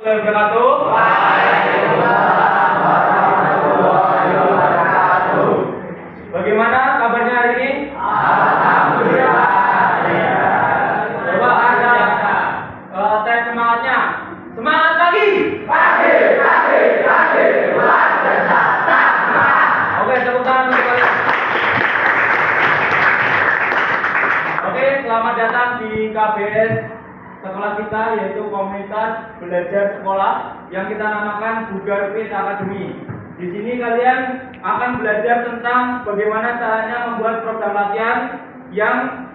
Bagaimana kabarnya hari ini? Alhamdulillah. Coba Anda tes semangatnya. Semangat pagi. Pagi, luar biasa. Oke, tepuk tangan untuk kalian. Oke, selamat datang di KBS sekolah kita, yaitu Komunitas Belajar Sekolah yang kita namakan Bugar Fit Academy. Di sini kalian akan belajar tentang bagaimana caranya membuat program latihan yang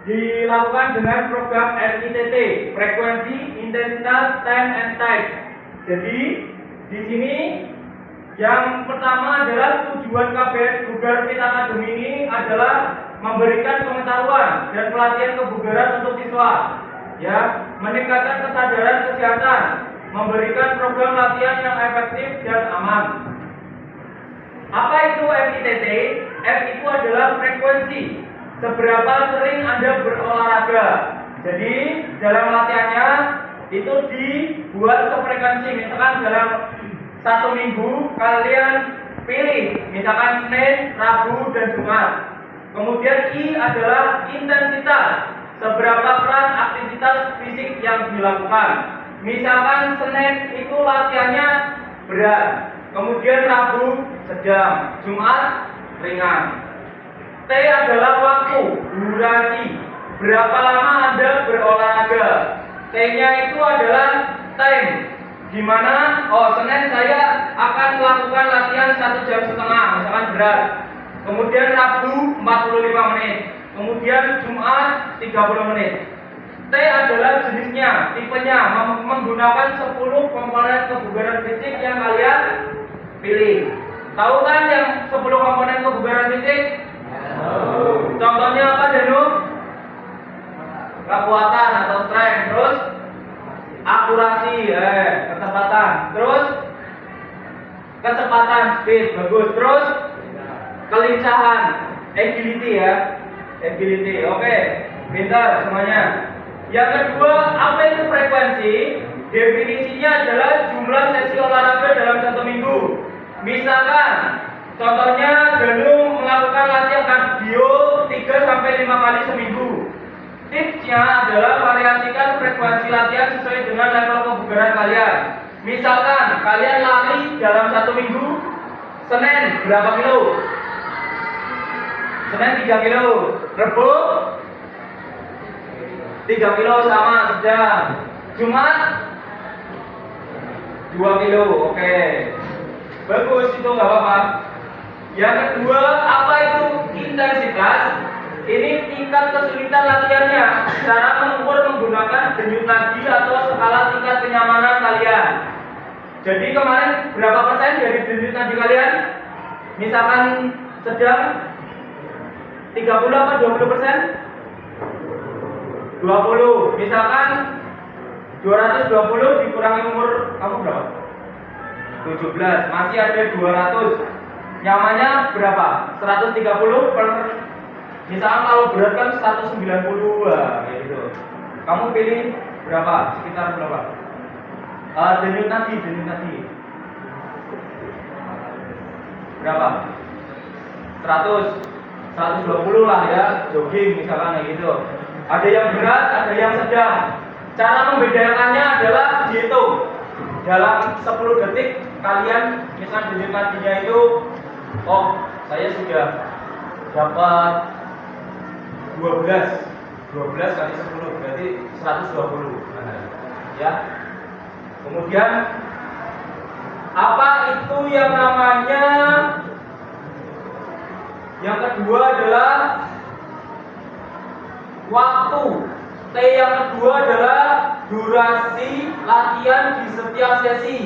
dilakukan dengan program FITT, frekuensi, intensitas, time and type. Jadi di sini yang pertama adalah tujuan KBS Bugar Fit Academy ini adalah memberikan pengetahuan dan pelatihan kebugaran untuk siswa, ya, meningkatkan kesadaran kesehatan, memberikan program latihan yang efektif dan aman. Apa itu FITT? F itu adalah frekuensi, seberapa sering Anda berolahraga. Jadi dalam latihannya itu dibuat sefrekuensi. Misalkan dalam satu minggu kalian pilih, misalkan Senin, Rabu, dan Jumat. Kemudian I adalah intensitas, seberapa keras aktivitas fisik yang dilakukan. Misalkan Senin itu latihannya berat, kemudian Rabu sedang, Jumat ringan. T adalah waktu, durasi, berapa lama Anda berolahraga. T-nya itu adalah time, di mana Senin saya akan melakukan latihan 1,5 jam, misalkan berat. Kemudian Rabu 45 menit, kemudian Jumat 30 menit. T adalah jenisnya, tipenya, menggunakan 10 komponen kebugaran fisik yang kalian pilih. Tahu kan yang 10 komponen kebugaran fisik? Contohnya apa, Danu? Kekuatan atau strength, terus akurasi, ketepatan, terus kecepatan, speed, bagus, terus kelincahan, agility ya, agility, oke, pintar semuanya. Yang kedua, apa itu frekuensi? Definisinya adalah jumlah sesi olahraga dalam satu minggu. Misalkan, contohnya Danu melakukan latihan kardio 3-5 kali seminggu. Tipsnya adalah variasikan frekuensi latihan sesuai dengan level kebugaran kalian. Misalkan, kalian lari dalam satu minggu, Senin berapa kilo? Senin 3 kilo, Rebo 3 kilo sama sedang, Jumat 2 kilo, oke. Bagus, itu nggak apa-apa. Yang kedua, apa itu intensitas? Ini tingkat kesulitan latihannya. Cara mengukur menggunakan denyut nadi atau skala tingkat kenyamanan kalian. Jadi kemarin berapa persen dari denyut nadi kalian? Misalkan sedang 30 apa 20%? 20. Misalkan 220 dikurangi umur kamu berapa? 17. Masih ada 200. Nyamannya berapa? 130 per, misalkan kalau berat kan 190, kayak gitu. Kamu pilih berapa? Sekitar berapa? Denyut nadi. Berapa? 120 lah ya, jogging misalkan kayak gitu. Ada yang berat, ada yang sedang. Cara membedakannya adalah dihitung. Dalam 10 detik kalian misalkan denyut nadinya itu, saya sudah dapat 12 kali 10 berarti 120. Ya. Kemudian apa itu yang namanya? Yang kedua adalah waktu. T yang kedua adalah durasi latihan di setiap sesi.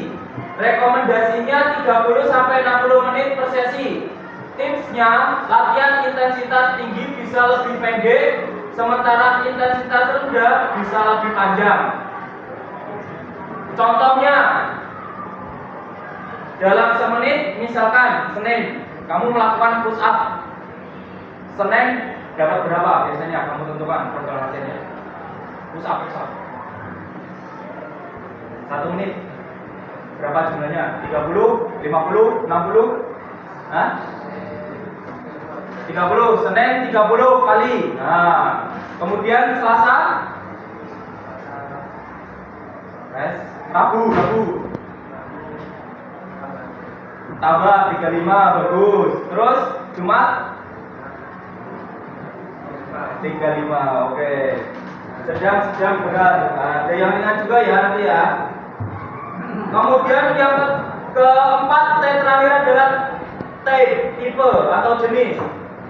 Rekomendasinya 30-60 menit per sesi. Tipsnya, latihan intensitas tinggi bisa lebih pendek, sementara intensitas rendah bisa lebih panjang. Contohnya, dalam semenit, misalkan Senin, kamu melakukan push up. Senin dapat berapa biasanya? Kamu tentukan program latihannya. Push up. 1 menit. Berapa jumlahnya? 30, 50, 60? Hah? 30, Senin 30 kali. Nah, kemudian Selasa Rabu tambah 35, bagus. Terus Jumat 35, oke. Sedang berat. Nah, ada yang ringan juga ya nanti ya. Kemudian yang keempat, T terakhir adalah T, tipe atau jenis.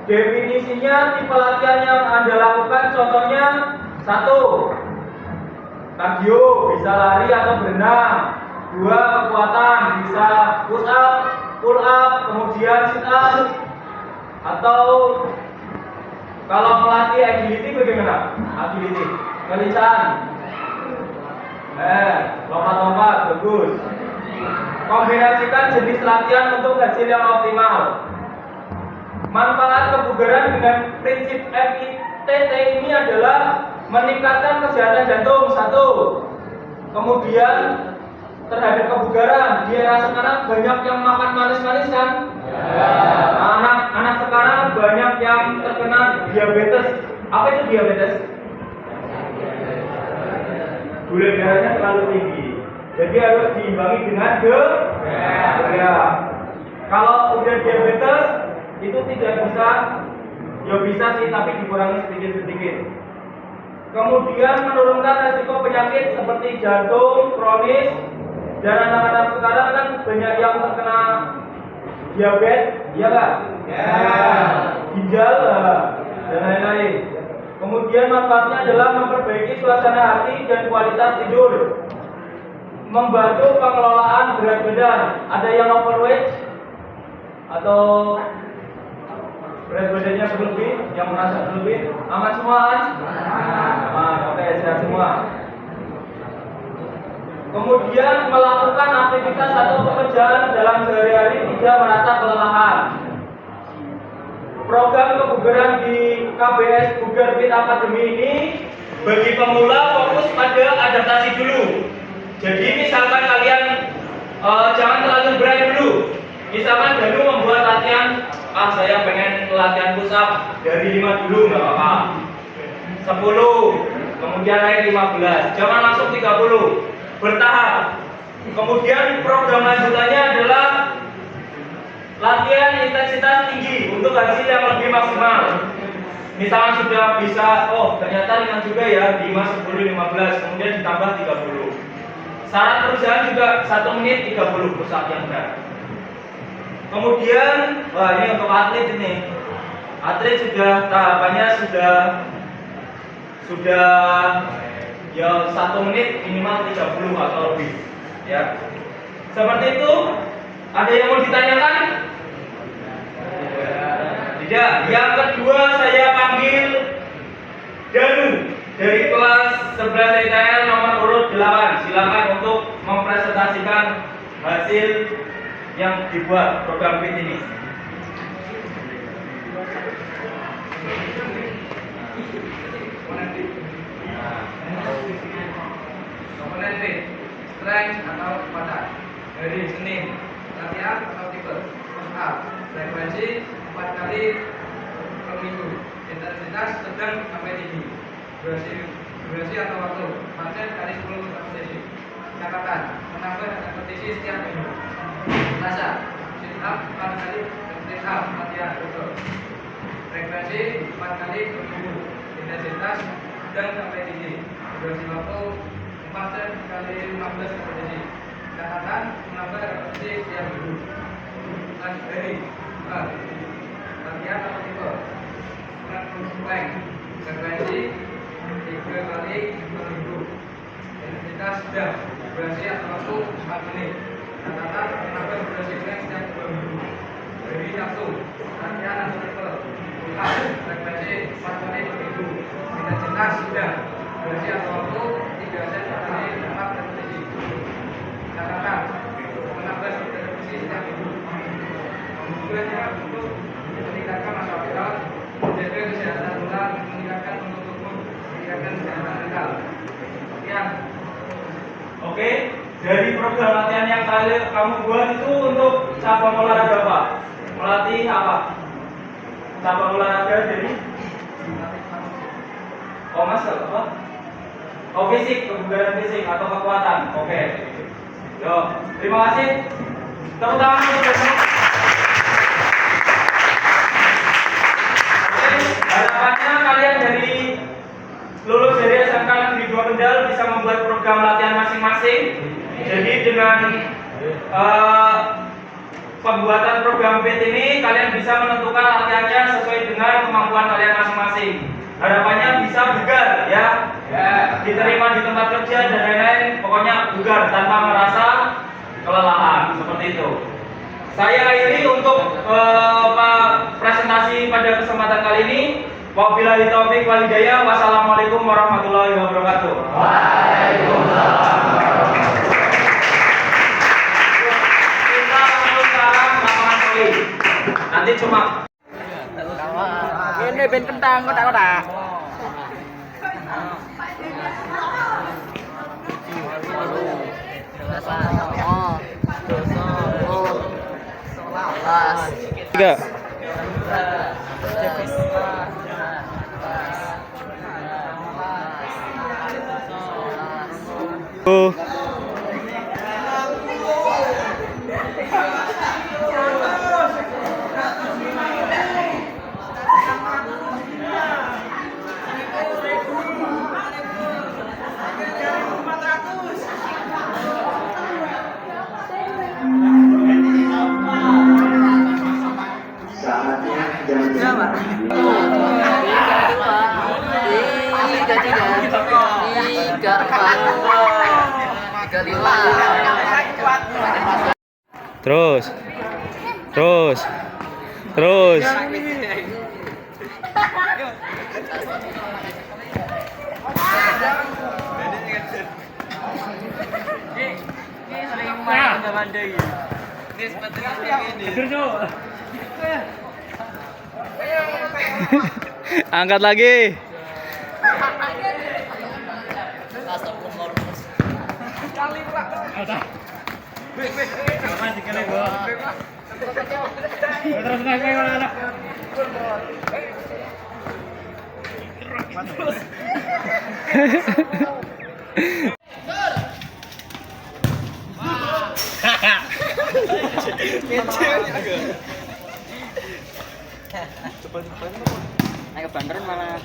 Definisinya tipe latihan yang Anda lakukan contohnya 1. Kardio, bisa lari atau berenang. 2. Kekuatan, bisa push up, pull up, kemudian sit up. Atau kalau melatih agility bagaimana? Agility, kelincahan. Lompat-lompat, bagus. Kombinasikan jenis latihan untuk hasil yang optimal. Manfaat kebugaran dengan prinsip FITT ini adalah meningkatkan kesehatan jantung 1. Kemudian terhadap kebugaran, di era sekarang banyak yang makan manis-manis kan? Anak-anak sekarang banyak yang terkena diabetes. Apa itu diabetes? Gula darahnya terlalu tinggi. Jadi harus diimbangi dengan ya. Kalau udah diabetes itu tidak bisa, ya bisa sih tapi dikurangi sedikit-sedikit. Kemudian menurunkan resiko penyakit seperti jantung kronis, dan anak-anak sekarang kan banyak yang terkena diabetes, iya nggak? Ginjal dan lain-lain. Kemudian manfaatnya adalah memperbaiki suasana hati dan kualitas tidur, membantu pengelolaan berat badan. Ada yang overweight atau berat badannya berlebih, yang merasa berlebih, aman semua kan? Aman, oke, sehat semua. Kemudian melakukan aktivitas atau pekerjaan dalam sehari-hari tidak merasa kelelahan. Program kebugaran di KBS Bugar Fit Academy ini bagi pemula fokus pada adaptasi dulu. Jadi misalkan kalian jangan terlalu berat dulu. Misalkan dulu membuat latihan, saya pengen latihan push up dari 5 dulu, nggak apa-apa. 10, kemudian naik 15, jangan langsung 30, bertahap. Kemudian program lanjutannya adalah latihan intensitas tinggi untuk hasil yang lebih maksimal. Misalnya sudah bisa, ternyata ringan juga ya, 5, 10, 15, kemudian ditambah 30. Syarat perusahaan juga 1 menit 30 push up yang berat. Kemudian, ini untuk atlet ini. Atlet sudah tahapannya sudah ya 1 menit minimal 30 atau lebih. Ya. Seperti itu. Ada yang mau ditanyakan? Tidak. Yang kedua saya panggil Danu dari kelas 11 ITL nomor urut 8. Silakan untuk mempresentasikan hasil yang dibuat program fit ini. Komponen fit, strength atau kekuatan. Dari Senin, latihan atau tipe. A. Frekuensi 4 kali per minggu. Intensitas sedang sampai tinggi. Durasi atau waktu 4 set kali 10 repetisi. Catatan, menambah repetisi setiap minggu. Rasa, sit up 4 kali, sit up latihan betul. Frekuensi 4 kali per minggu. Intensitas sedang sampai tinggi. Durasi waktu 4 set kali 15 repetisi. Catatan, menambah repetisi setiap minggu. Dari latihan atau tipe. Strength, frekuensi 3 kali per minggu. Intensitas sedang. Durasi atau waktu 4 menit. Catatan, menambah durasi strength setiap 2 minggu. Dari nafsu, latihan atau tipe. Frekuensi 4 kali per minggu. Intensitas sedang. Durasi atau waktu 3 set kali 4 repetisi. Catatan, menambah repetisi setiap minggu. Tujuannya untuk meningkatkan masa vital, menjaga kesehatan tulang, meningkatkan untuk tubuh, meningkatkan kesehatan mental. Sekian. Oke. dari program latihan yang kamu buat itu untuk cabang olahraga apa? Melatih apa? Cabang olahraga dari muscle apa? Fisik, kebugaran fisik atau kekuatan. Oke. Yo, terima kasih. Tepuk tangan untuk besok. Harapannya kalian dari lulus dari SMK Negeri 2 Kendal bisa membuat program latihan masing-masing. Jadi dengan pembuatan program fit ini kalian bisa menentukan latihannya sesuai dengan kemampuan kalian masing-masing. Harapannya bisa bugar ya, diterima di tempat kerja dan lain-lain. Pokoknya bugar tanpa merasa kelelahan seperti itu. Saya akhiri untuk presentasi pada kesempatan kali ini. Wabillahi taufik wal hidayah. Wassalamualaikum warahmatullahi wabarakatuh. Waalaikumsalam. Kita langsung sekarang lapangan voli. Nanti cuma ini ben kentang kotak-kotak. tiga. Terus. Angkat lagi. Ayo banteran malah.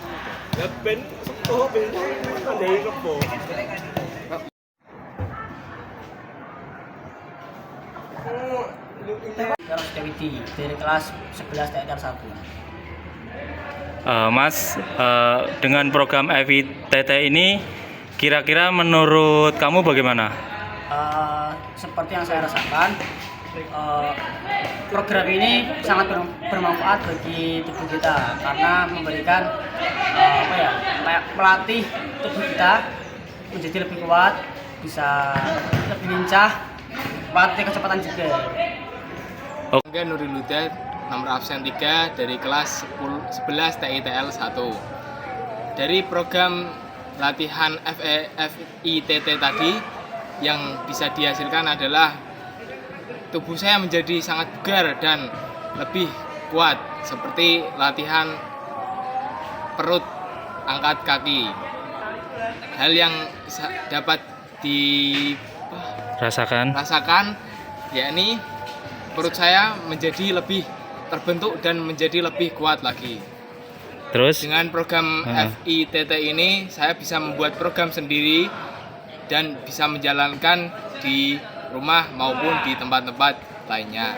Terus Dewiti dari kelas 11 TR 1. Mas, dengan program FITT ini kira-kira menurut kamu bagaimana? Seperti yang saya rasakan, program ini sangat bermanfaat bagi tubuh kita karena memberikan melatih tubuh kita menjadi lebih kuat, bisa lebih lincah, melatih kecepatan juga. Angga Nuril Huda, nomor absen 3 dari kelas 11 TITL 1. Dari program latihan FITT tadi yang bisa dihasilkan adalah tubuh saya menjadi sangat bugar dan lebih kuat, seperti latihan perut, angkat kaki. Hal yang dapat dirasakan yakni perut saya menjadi lebih terbentuk dan menjadi lebih kuat lagi. Terus Dengan program FITT ini saya bisa membuat program sendiri dan bisa menjalankan di rumah maupun di tempat-tempat lainnya.